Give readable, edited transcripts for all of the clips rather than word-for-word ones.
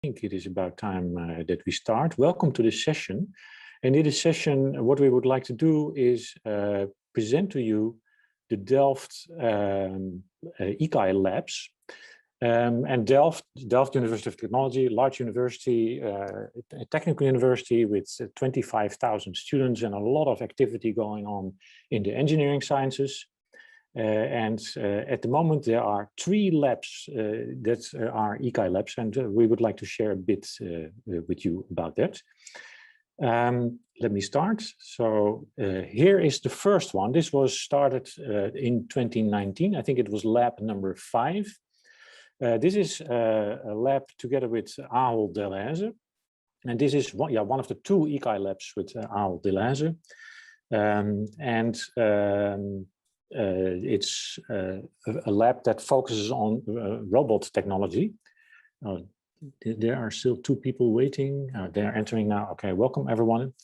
I think it is about time that we start. Welcome to this session. And in this session, what we would like to do is present to you the Delft ICAI labs. And Delft University of Technology, large university, a technical university with 25,000 students and a lot of activity going on in the engineering sciences. At the moment, there are 3 labs that are ICAI labs, and we would like to share a bit with you about that. Let me start. So here is the first one. This was started in 2019. I think it was lab number 5. This is a lab together with Ahold Delhaize. And this is one of the 2 ICAI labs with Ahold Delhaize. It's a lab that focuses on robot technology. There are still 2 people waiting. They're entering now. Okay, welcome everyone.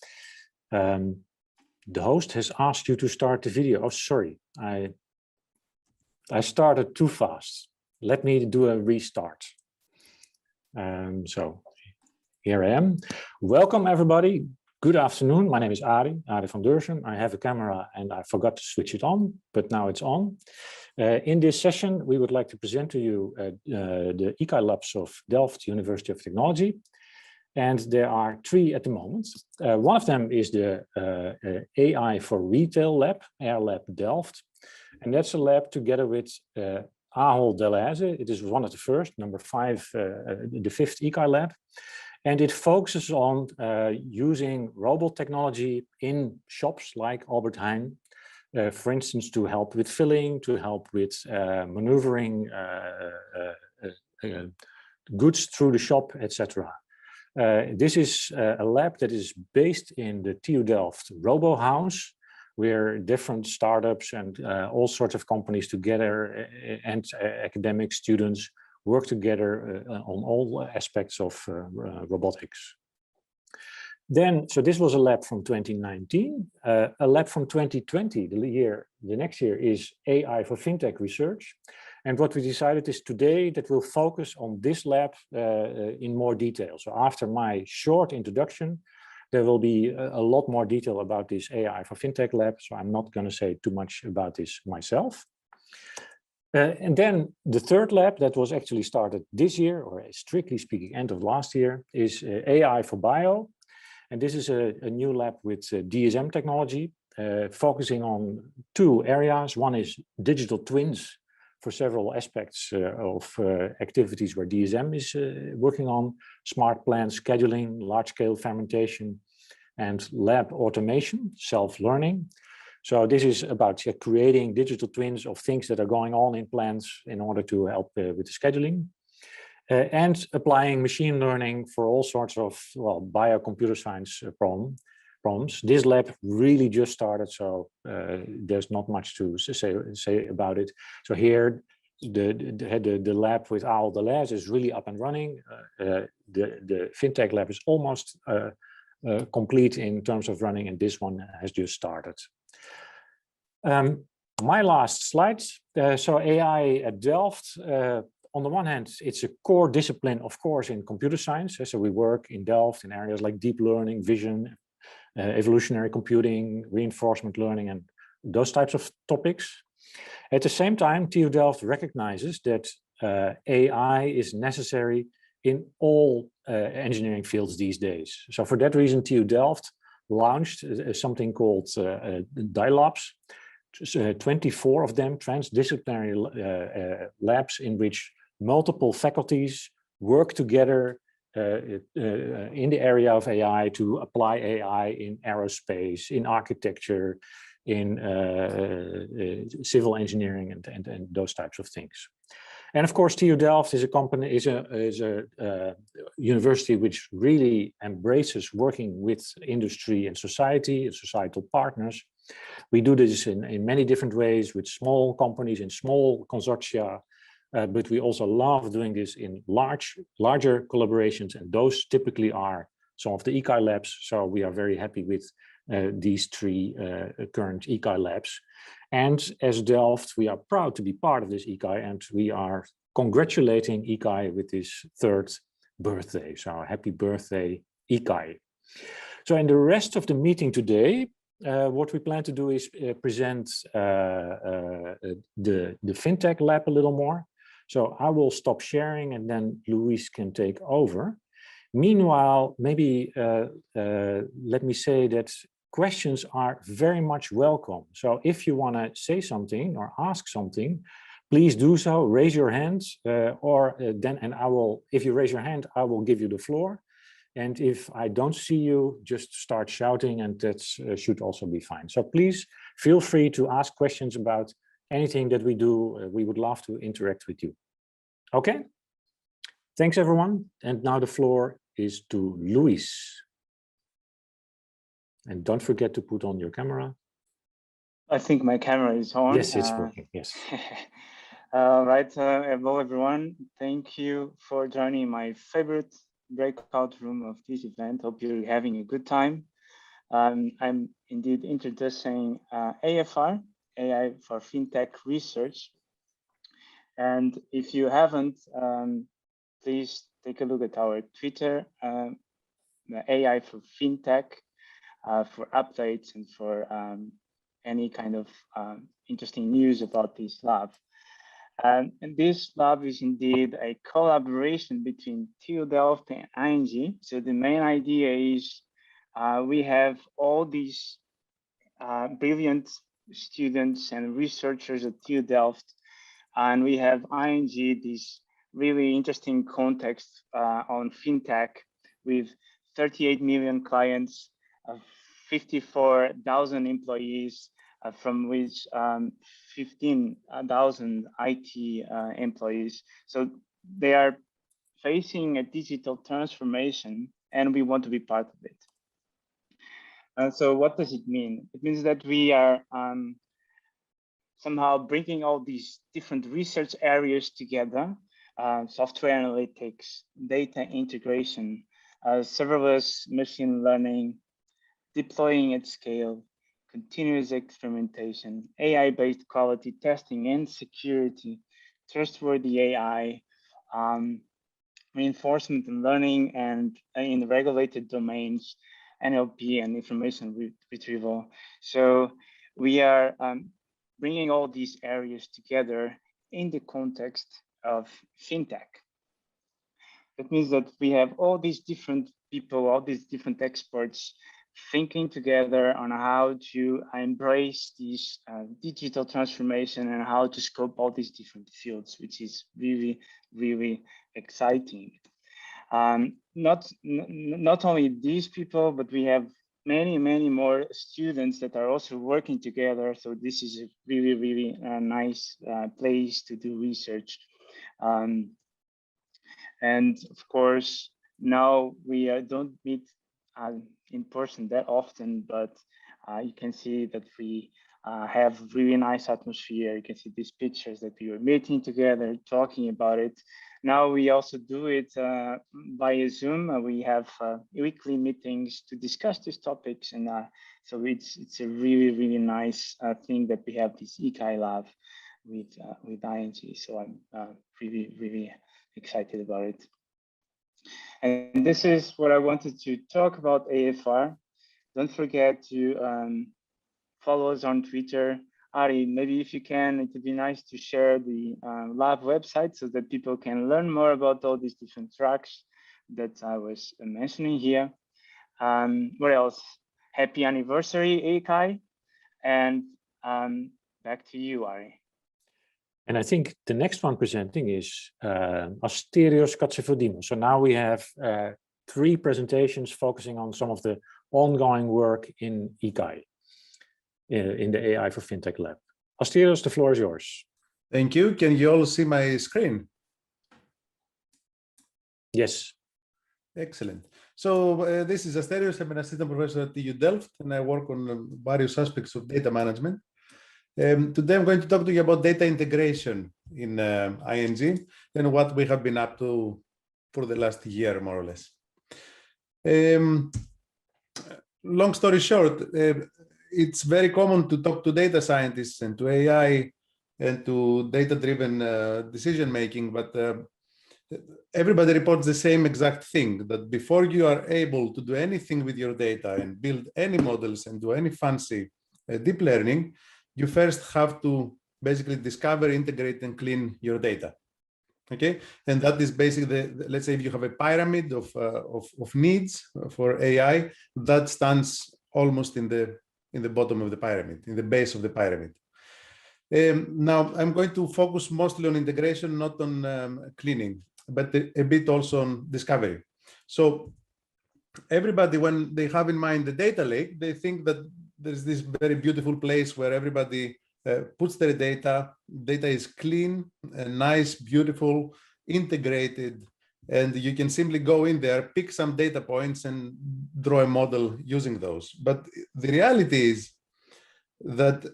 The host has asked you to start the video. Oh, sorry, I started too fast. Let me do a restart. So here I am. Welcome everybody. Good afternoon. My name is Arie van Deursen. I have a camera and I forgot to switch it on, but now it's on. In this session, we would like to present to you the ICAI labs of Delft University of Technology. And there are 3 at the moment. One of them is the AI for Retail lab, Air Lab Delft. And that's a lab together with Ahold Delhaize. It is one of the first, number 5, the 5th ICAI lab. And it focuses on using robot technology in shops like Albert Heijn, for instance, to help with filling, to help with maneuvering goods through the shop, etc. This is a lab that is based in the TU Delft Robo House, where different startups and all sorts of companies together and academic students work together on all aspects of robotics. So this was a lab from 2019. A lab from 2020, the next year, is AI for FinTech research. And what we decided is today that we'll focus on this lab in more detail. So after my short introduction, there will be a lot more detail about this AI for FinTech lab. So I'm not going to say too much about this myself. And then the 3rd lab that was actually started this year, or strictly speaking, end of last year, is AI for Bio. And this is a new lab with DSM technology, focusing on 2 areas. One is digital twins for several aspects of activities where DSM is working on: smart plant scheduling, large-scale fermentation, and lab automation, self-learning. So this is about creating digital twins of things that are going on in plants in order to help with the scheduling. And applying machine learning for all sorts of, biocomputer science problems. This lab really just started, so there's not much to say about it. So here, the lab with Ahold Delhaize is really up and running. The FinTech lab is almost complete in terms of running, and this one has just started. My last slides. So AI at Delft. On the one hand, it's a core discipline, of course, in computer science. So we work in Delft in areas like deep learning, vision, evolutionary computing, reinforcement learning, and those types of topics. At the same time, TU Delft recognizes that AI is necessary in all engineering fields these days. So for that reason, TU Delft launched something called DILabs. 24 of them, transdisciplinary labs in which multiple faculties work together in the area of AI to apply AI in aerospace, in architecture, in civil engineering, and those types of things. And of course, TU Delft is a university which really embraces working with industry and society and societal partners. We do this in many different ways with small companies in small consortia, but we also love doing this in larger collaborations, and those typically are some of the ICAI labs. So we are very happy with these 3 current ICAI labs. And as Delft, we are proud to be part of this ICAI, and we are congratulating ICAI with this 3rd birthday. So happy birthday, ICAI. So in the rest of the meeting today, what we plan to do is present the FinTech lab a little more. So I will stop sharing and then Luis can take over. Meanwhile, maybe let me say that questions are very much welcome. So if you want to say something or ask something, please do so, raise your hands, and I will, if you raise your hand, I will give you the floor. And if I don't see you, just start shouting and that should also be fine. So please feel free to ask questions about anything that we do. We would love to interact with you. Okay, thanks everyone. And now the floor is to Luis. And don't forget to put on your camera. I think my camera is on. Yes, it's working, yes. Right, hello everyone. Thank you for joining my favorite breakout room of this event. Hope you're having a good time. I'm indeed introducing AFR, AI for FinTech Research. And if you haven't, please take a look at our Twitter, the AI for FinTech, for updates and for any kind of interesting news about this lab. And this lab is indeed a collaboration between TU Delft and ING. So the main idea is we have all these brilliant students and researchers at TU Delft, and we have ING, this really interesting context on FinTech with 38 million clients, 54,000 employees, from which 15,000 IT employees. So they are facing a digital transformation and we want to be part of it. So what does it mean? It means that we are somehow bringing all these different research areas together, software analytics, data integration, serverless machine learning, deploying at scale, continuous experimentation, AI-based quality testing and security, trustworthy AI, reinforcement and learning, and in regulated domains, NLP and information retrieval. So we are bringing all these areas together in the context of FinTech. That means that we have all these different people, all these different experts thinking together on how to embrace this digital transformation and how to scope all these different fields, which is really, really exciting. Not only these people, but we have many, many more students that are also working together. So this is a really, really nice place to do research. And of course, now we don't meet in person that often, but you can see that we have really nice atmosphere. You can see these pictures that we were meeting together, talking about it. Now we also do it via Zoom. We have weekly meetings to discuss these topics, and so it's a really, really nice thing that we have this ICAI lab with ING. So I'm really, really excited about it. And this is what I wanted to talk about AFR. Don't forget to follow us on Twitter. Ari, maybe if you can, it would be nice to share the lab website so that people can learn more about all these different tracks that I was mentioning here. What else? Happy anniversary, ICAI. And back to you, Ari. And I think the next one presenting is Asterios Katsifodinos. So now we have 3 presentations focusing on some of the ongoing work in ICAI, in the AI for FinTech lab. Asterios, the floor is yours. Thank you. Can you all see my screen? Yes. Excellent. So this is Asterios. I'm an assistant professor at TU Delft, and I work on various aspects of data management. Today, I'm going to talk to you about data integration in ING and what we have been up to for the last year, more or less. Long story short, it's very common to talk to data scientists and to AI and to data-driven decision-making, but everybody reports the same exact thing, that before you are able to do anything with your data and build any models and do any fancy deep learning, you first have to basically discover, integrate, and clean your data. Okay, and that is basically let's say if you have a pyramid of needs for AI, that stands almost in the bottom of the pyramid, in the base of the pyramid. Now I'm going to focus mostly on integration, not on cleaning, but a bit also on discovery. So everybody, when they have in mind the data lake, they think that there's this very beautiful place where everybody puts their data is clean and nice, beautiful, integrated, and you can simply go in there, pick some data points and draw a model using those. But the reality is that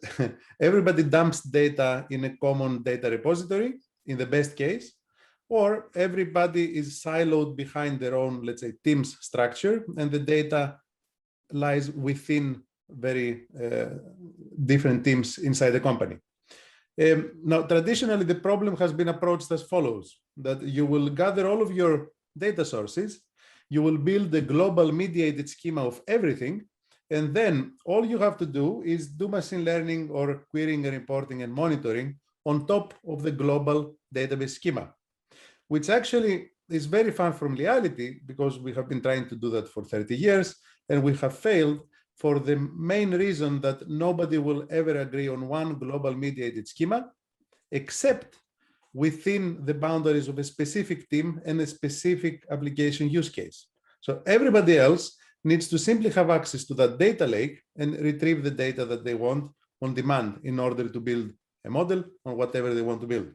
everybody dumps data in a common data repository in the best case, or everybody is siloed behind their own, let's say, Teams structure, and the data lies within very different teams inside the company. Now, traditionally, the problem has been approached as follows, that you will gather all of your data sources, you will build a global mediated schema of everything, and then all you have to do is do machine learning or querying and reporting and monitoring on top of the global database schema, which actually is very far from reality, because we have been trying to do that for 30 years and we have failed for the main reason that nobody will ever agree on one global mediated schema, except within the boundaries of a specific team and a specific application use case. So everybody else needs to simply have access to that data lake and retrieve the data that they want on demand in order to build a model on whatever they want to build.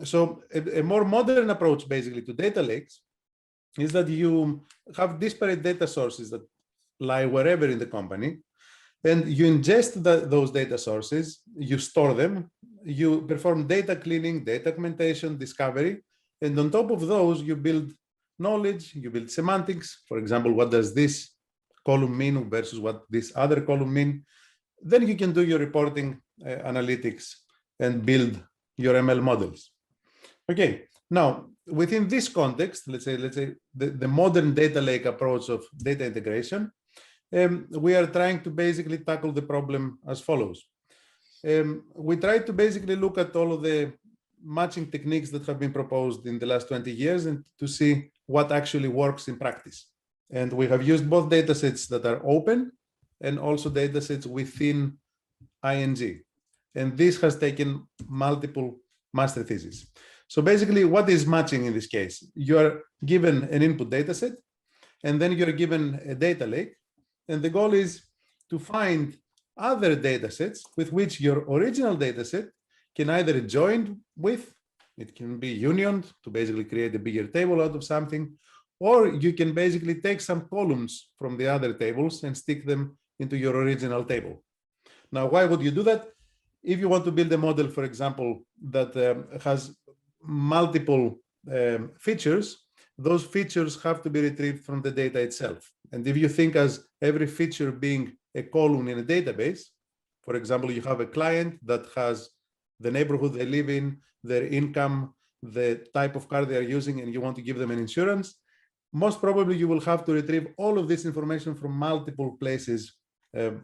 So a more modern approach basically to data lakes is that you have disparate data sources that lie wherever in the company, and you ingest those data sources, you store them, you perform data cleaning, data augmentation, discovery, and on top of those, you build knowledge, you build semantics. For example, what does this column mean versus what this other column mean? Then you can do your reporting, analytics, and build your ML models. Okay, now within this context, let's say the modern data lake approach of data integration, we are trying to basically tackle the problem as follows. We try to basically look at all of the matching techniques that have been proposed in the last 20 years and to see what actually works in practice. And we have used both datasets that are open and also datasets within ING. And this has taken multiple master theses. So basically, what is matching in this case? You are given an input dataset, and then you're given a data lake. And the goal is to find other datasets with which your original dataset can either join with, it can be unioned to basically create a bigger table out of something, or you can basically take some columns from the other tables and stick them into your original table. Now, why would you do that? If you want to build a model, for example, that has multiple features, those features have to be retrieved from the data itself. And if you think as every feature being a column in a database, for example, you have a client that has the neighborhood they live in, their income, the type of car they are using, and you want to give them an insurance, most probably you will have to retrieve all of this information from multiple places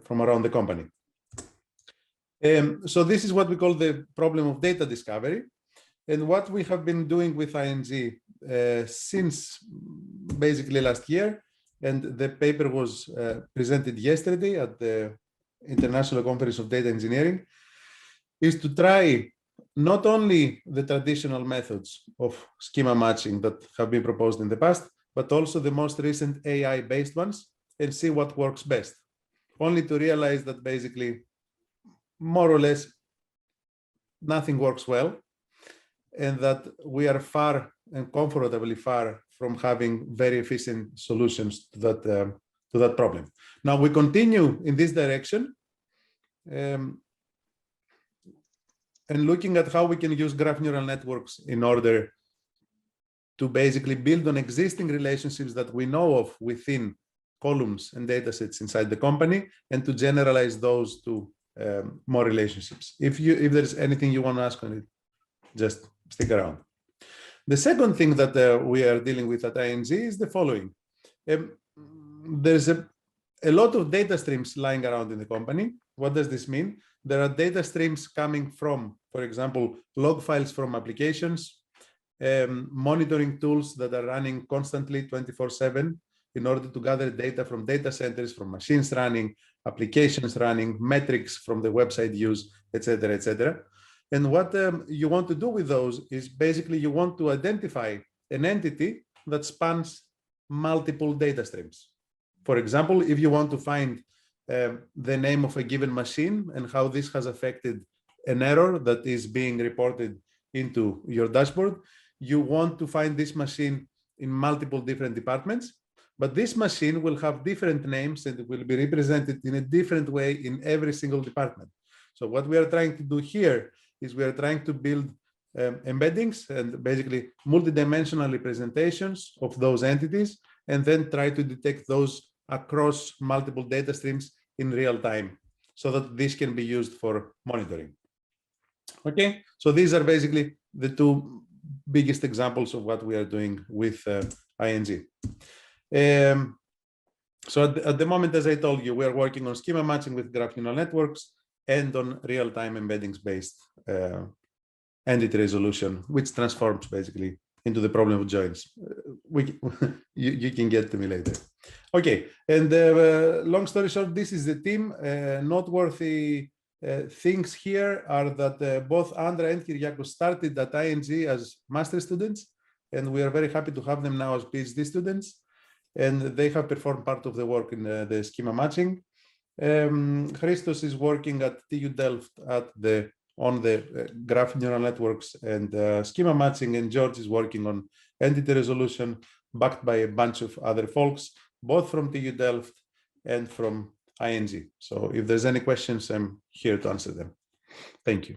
from around the company. So this is what we call the problem of data discovery. And what we have been doing with ING since basically last year, and the paper was presented yesterday at the International Conference of Data Engineering, is to try not only the traditional methods of schema matching that have been proposed in the past, but also the most recent AI-based ones, and see what works best, only to realize that basically, more or less, nothing works well, and that we are far and comfortably far from having very efficient solutions to that problem. Now we continue in this direction and looking at how we can use graph neural networks in order to basically build on existing relationships that we know of within columns and datasets inside the company, and to generalize those to more relationships. If there's anything you want to ask on it, just stick around. The second thing that we are dealing with at ING is the following. There's a lot of data streams lying around in the company. What does this mean? There are data streams coming from, for example, log files from applications, monitoring tools that are running constantly 24/7 in order to gather data from data centers, from machines running, applications running, metrics from the website use, etc., etc. And what you want to do with those is basically you want to identify an entity that spans multiple data streams. For example, if you want to find the name of a given machine and how this has affected an error that is being reported into your dashboard, you want to find this machine in multiple different departments, but this machine will have different names and it will be represented in a different way in every single department. So what we are trying to do here is we are trying to build embeddings and basically multidimensional representations of those entities, and then try to detect those across multiple data streams in real time so that this can be used for monitoring. Okay, so these are basically the two biggest examples of what we are doing with ING. So at the moment, as I told you, we are working on schema matching with graph neural networks and on real-time embeddings-based entity resolution, which transforms basically into the problem of joins. You can get to me later. Okay, and long story short, this is the team. Noteworthy things here are that both Andra and Kyriakos started at ING as master students, and we are very happy to have them now as PhD students, and they have performed part of the work in the schema matching. Christos is working at TU Delft on the graph neural networks and schema matching, and George is working on entity resolution, backed by a bunch of other folks, both from TU Delft and from ING. So if there's any questions, I'm here to answer them. Thank you.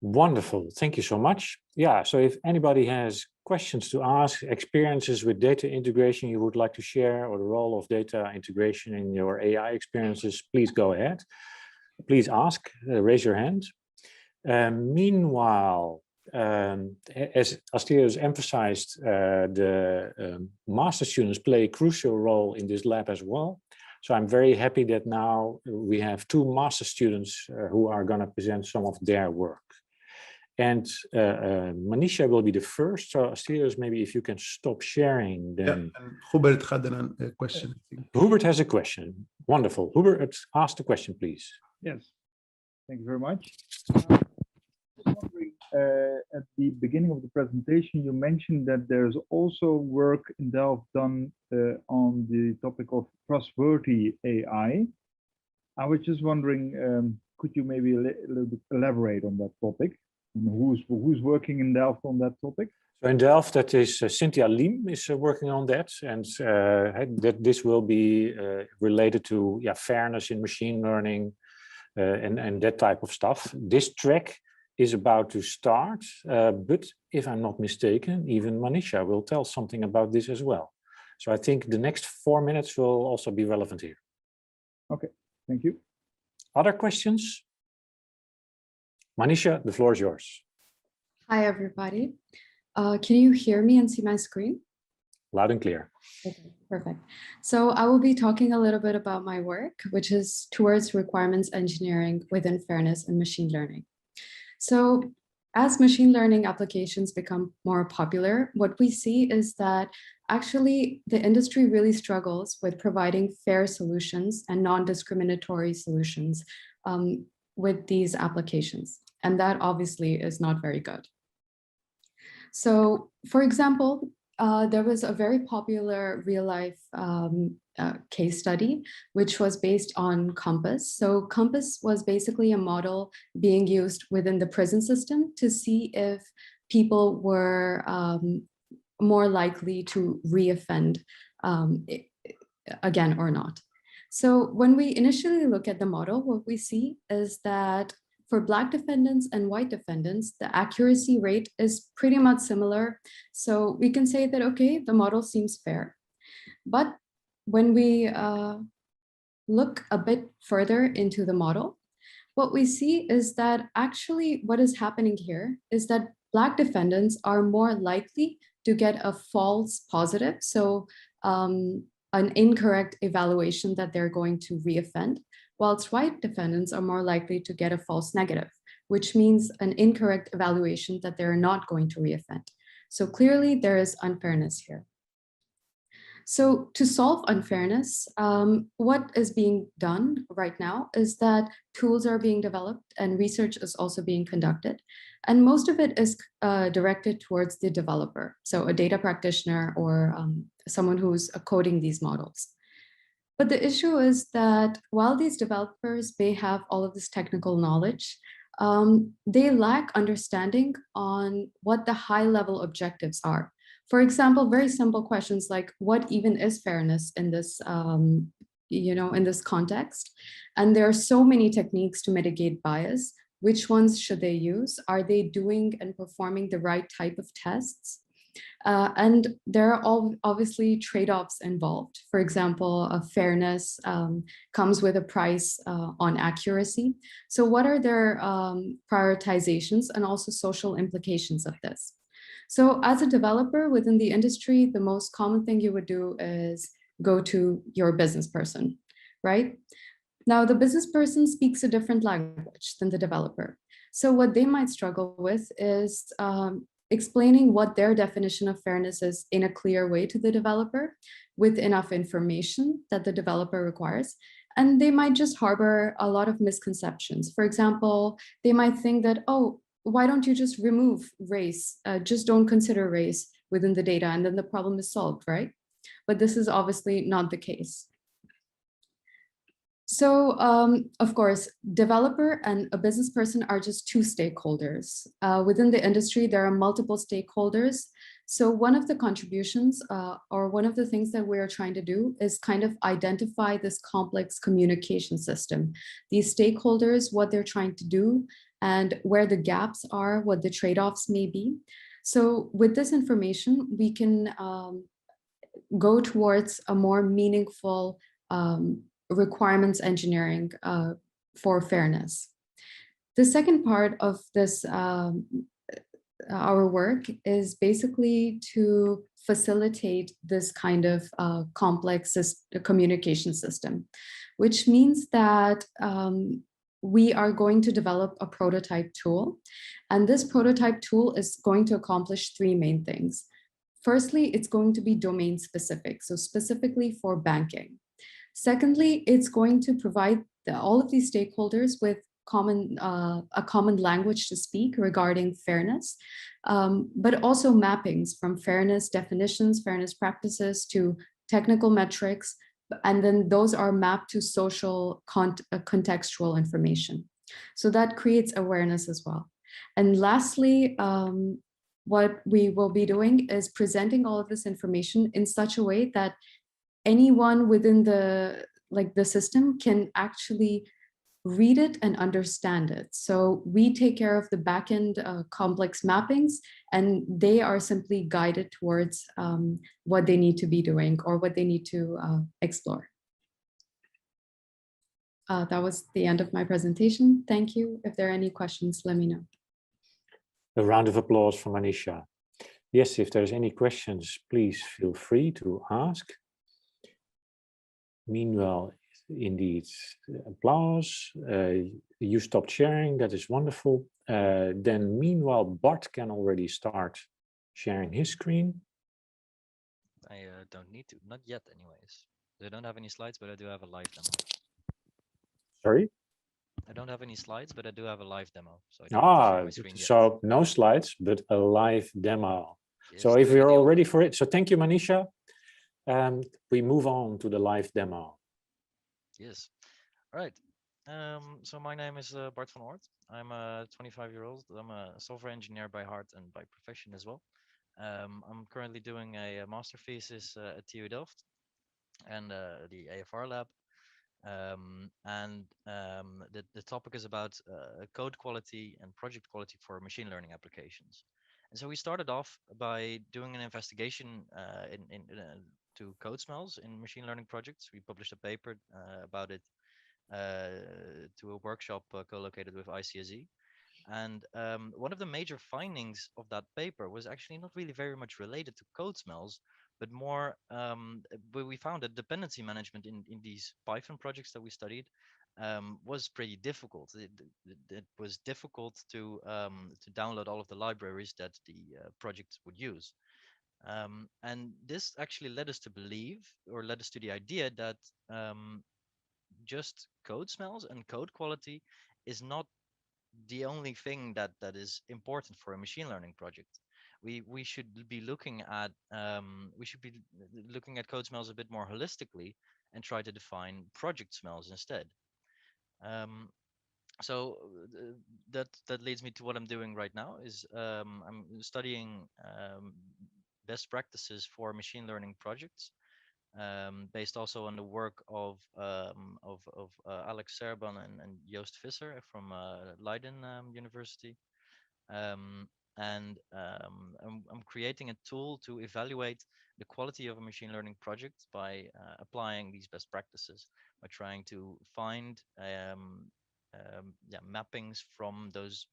Wonderful. Thank you so much. Yeah, so if anybody has questions to ask, experiences with data integration you would like to share, or the role of data integration in your AI experiences, please go ahead. Please ask, raise your hand. Meanwhile, as Asterios emphasized, the master students play a crucial role in this lab as well. So I'm very happy that now we have two master students who are going to present some of their work. And Manisha will be the first. So Asterios, maybe if you can stop sharing, then... Yeah, and Hubert had a question. Hubert has a question. Wonderful. Hubert, ask the question, please. Yes, thank you very much. I was wondering, at the beginning of the presentation, you mentioned that there's also work in Delft done on the topic of trustworthy AI. I was just wondering, could you maybe a little bit elaborate on that topic? And who's working in Delft on that topic? So in Delft, that is Cynthia Lim is working on that, and that this will be related to fairness in machine learning and that type of stuff. This track is about to start, but if I'm not mistaken, even Manisha will tell something about this as well. So I think the next 4 minutes will also be relevant here. Okay, thank you. Other questions? Manisha, the floor is yours. Hi, everybody. Can you hear me and see my screen? Loud and clear. Okay, perfect. So I will be talking a little bit about my work, which is towards requirements engineering within fairness and machine learning. So as machine learning applications become more popular, what we see is that actually the industry really struggles with providing fair solutions and non-discriminatory solutions with these applications. And that obviously is not very good. So for example, there was a very popular real-life case study, which was based on Compass. So Compass was basically a model being used within the prison system to see if people were more likely to reoffend again or not. So when we initially look at the model, what we see is that for Black defendants and white defendants, the accuracy rate is pretty much similar. So we can say that, okay, the model seems fair. But when we look a bit further into the model, what we see is that actually what is happening here is that Black defendants are more likely to get a false positive, so an incorrect evaluation that they're going to reoffend, whilst white defendants are more likely to get a false negative, which means an incorrect evaluation that they're not going to reoffend. So clearly there is unfairness here. So to solve unfairness, what is being done right now is that tools are being developed and research is also being conducted. And most of it is directed towards the developer, so a data practitioner or someone who's coding these models. But the issue is that while these developers may have all of this technical knowledge, they lack understanding on what the high-level objectives are. For example, very simple questions like what even is fairness in this, in this context? And there are so many techniques to mitigate bias. Which ones should they use? Are they doing and performing the right type of tests? And there are obviously trade-offs involved. For example, fairness comes with a price on accuracy. So what are their prioritizations and also social implications of this? So as a developer within the industry, the most common thing you would do is go to your business person, right? Now, the business person speaks a different language than the developer. So what they might struggle with is explaining what their definition of fairness is in a clear way to the developer with enough information that the developer requires. And they might just harbor a lot of misconceptions. For example, they might think that, oh, why don't you just remove race? Just don't consider race within the data and then the problem is solved, right? But this is obviously not the case. So of course, developer and a business person are just two stakeholders. Within the industry, there are multiple stakeholders. So one of the contributions or one of the things that we're trying to do is kind of identify this complex communication system. These stakeholders, what they're trying to do, and where the gaps are, what the trade-offs may be. So with this information, we can go towards a more meaningful requirements engineering for fairness. The second part of this, our work is basically to facilitate this kind of complex communication system, which means that we are going to develop a prototype tool. And this prototype tool is going to accomplish three main things. Firstly, it's going to be domain specific, so specifically for banking. Secondly, it's going to provide all of these stakeholders with a common language to speak regarding fairness, but also mappings from fairness definitions, fairness practices to technical metrics, and then those are mapped to social contextual information. So that creates awareness as well. And lastly, what we will be doing is presenting all of this information in such a way that anyone within the system can actually read it and understand it. So we take care of the backend complex mappings, and they are simply guided towards what they need to be doing or what they need to explore. That was the end of my presentation. Thank you. If there are any questions, let me know. A round of applause for Manisha. Yes, if there's any questions, please feel free to ask. Meanwhile, indeed, applause. You stopped sharing, that is wonderful. Then meanwhile, Bart can already start sharing his screen. I don't need to, not yet anyways. I don't have any slides, but I do have a live demo. Sorry? I don't have any slides, but I do have a live demo. So so no slides, but a live demo. Yes, so if you're all ready for it, so thank you, Manisha. We move on to the live demo. Yes. All right. So my name is Bart van Oort. I'm a 25-year-old. I'm a software engineer by heart and by profession as well. I'm currently doing a master thesis at TU Delft and the AFR lab. The topic is about code quality and project quality for machine learning applications. And so we started off by doing an investigation to code smells in machine learning projects. We published a paper about it to a workshop co-located with ICAI. And one of the major findings of that paper was actually not really very much related to code smells, but more, we found that dependency management in these Python projects that we studied was pretty difficult. It was difficult to download all of the libraries that the project would use. And this actually led us to believe, or led us to the idea that just code smells and code quality is not the only thing that is important for a machine learning project. We should be looking at code smells a bit more holistically and try to define project smells instead. So that leads me to what I'm doing right now. Is I'm studying best practices for machine learning projects, based also on the work of Alex Serban and Joost Visser from Leiden University. I'm creating a tool to evaluate the quality of a machine learning project by applying these best practices, by trying to find mappings from those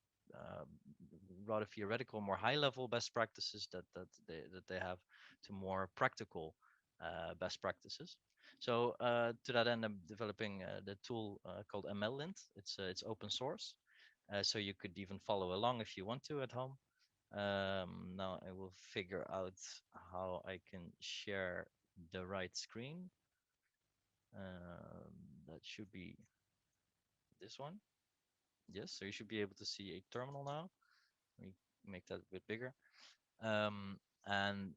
rather theoretical, more high-level best practices that they have to more practical best practices. So to that end, I'm developing the tool called MLlint. It's open source, so you could even follow along if you want to at home. Now I will figure out how I can share the right screen. That should be this one. Yes, so you should be able to see a terminal now. Let me make that a bit bigger. And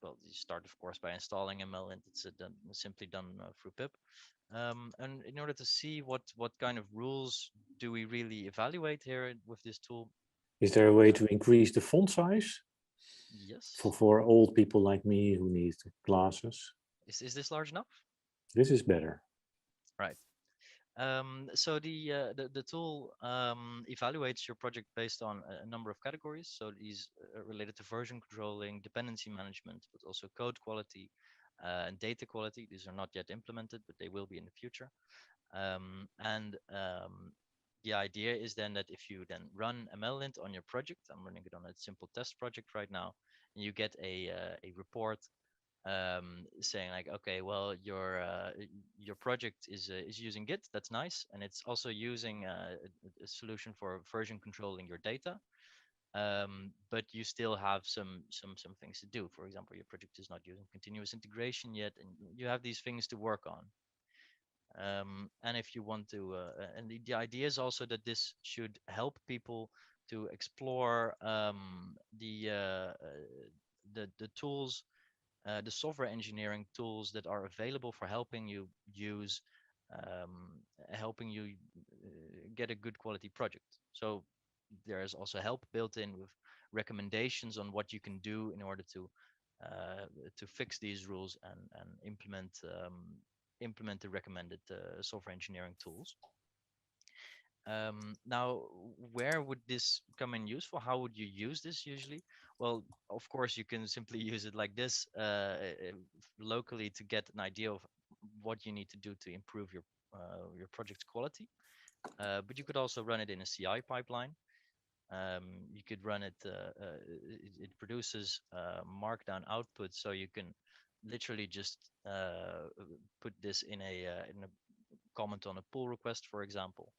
well, you start, of course, by installing MLlint. It's simply done through pip. And in order to see what kind of rules do we really evaluate here with this tool. Is there a way to increase the font size? Yes. For old people like me who need glasses. Is this large enough? This is better. Right. So the tool evaluates your project based on a number of categories. So these are related to version controlling, dependency management, but also code quality and data quality. These are not yet implemented, but they will be in the future. The idea is then that if you then run MLlint on your project, I'm running it on a simple test project right now, and you get a report saying like, okay, well, your project is using Git. That's nice, and it's also using a solution for version controlling your data. But you still have some things to do. For example, your project is not using continuous integration yet, and you have these things to work on. And if you want to, and the idea is also that this should help people to explore the tools, the software engineering tools that are available for helping you use, get a good quality project. So there is also help built in with recommendations on what you can do in order to fix these rules and implement the recommended software engineering tools. Now, where would this come in useful? How would you use this usually? Well, of course, you can simply use it like this locally to get an idea of what you need to do to improve your project's quality. But you could also run it in a CI pipeline. You could run it. It produces markdown output, so you can literally just put this in a comment on a pull request, for example.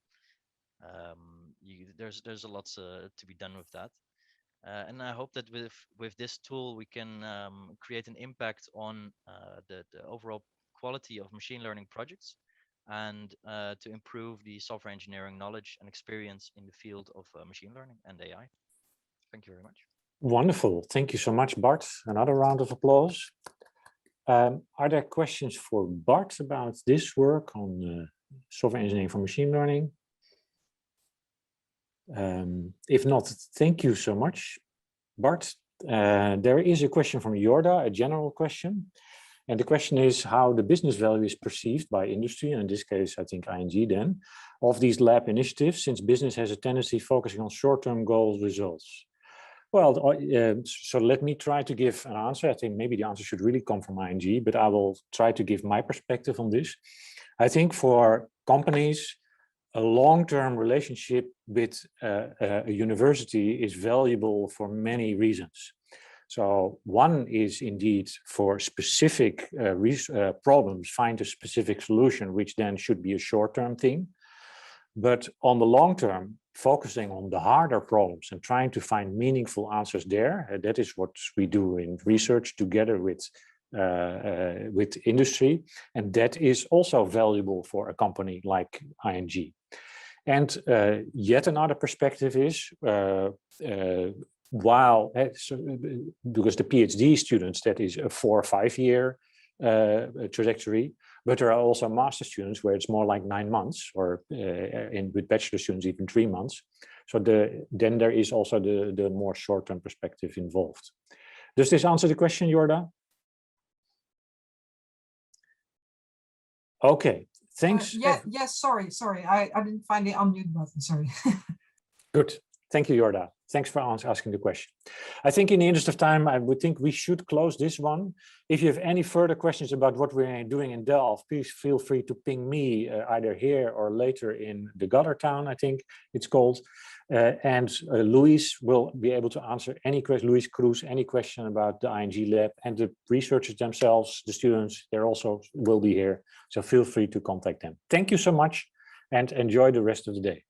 There's a lot to be done with that, and I hope that with this tool we can create an impact on the overall quality of machine learning projects, and to improve the software engineering knowledge and experience in the field of machine learning and AI. Thank you very much. Wonderful. Thank you so much, Bart. Another round of applause. Are there questions for Bart about this work on software engineering for machine learning? If not, thank you so much, Bart. There is a question from Jorda, a general question. And the question is how the business value is perceived by industry, and in this case, I think ING then, of these lab initiatives, since business has a tendency focusing on short-term goals results. Well, so let me try to give an answer. I think maybe the answer should really come from ING, but I will try to give my perspective on this. I think for companies, a long-term relationship with a university is valuable for many reasons. So one is indeed for specific problems, find a specific solution, which then should be a short-term thing. But on the long term, focusing on the harder problems and trying to find meaningful answers there, that is what we do in research together with industry. And that is also valuable for a company like ING. And yet another perspective is, while, because the PhD students, that is a 4 or 5 year trajectory, but there are also master students where it's more like 9 months, or with bachelor students even 3 months. So then there is also the more short-term perspective involved. Does this answer the question, Jorda? Okay, thanks. Yes, sorry. I didn't find the unmute button, sorry. Good. Thank you, Jorda. Thanks for asking the question. I think in the interest of time, I would think we should close this one. If you have any further questions about what we're doing in Delft, please feel free to ping me either here or later in the Gutter Town, I think it's called. And Luis will be able to answer any question, Luis Cruz, any question about the ING lab, and the researchers themselves, the students, they also will be here. So feel free to contact them. Thank you so much and enjoy the rest of the day.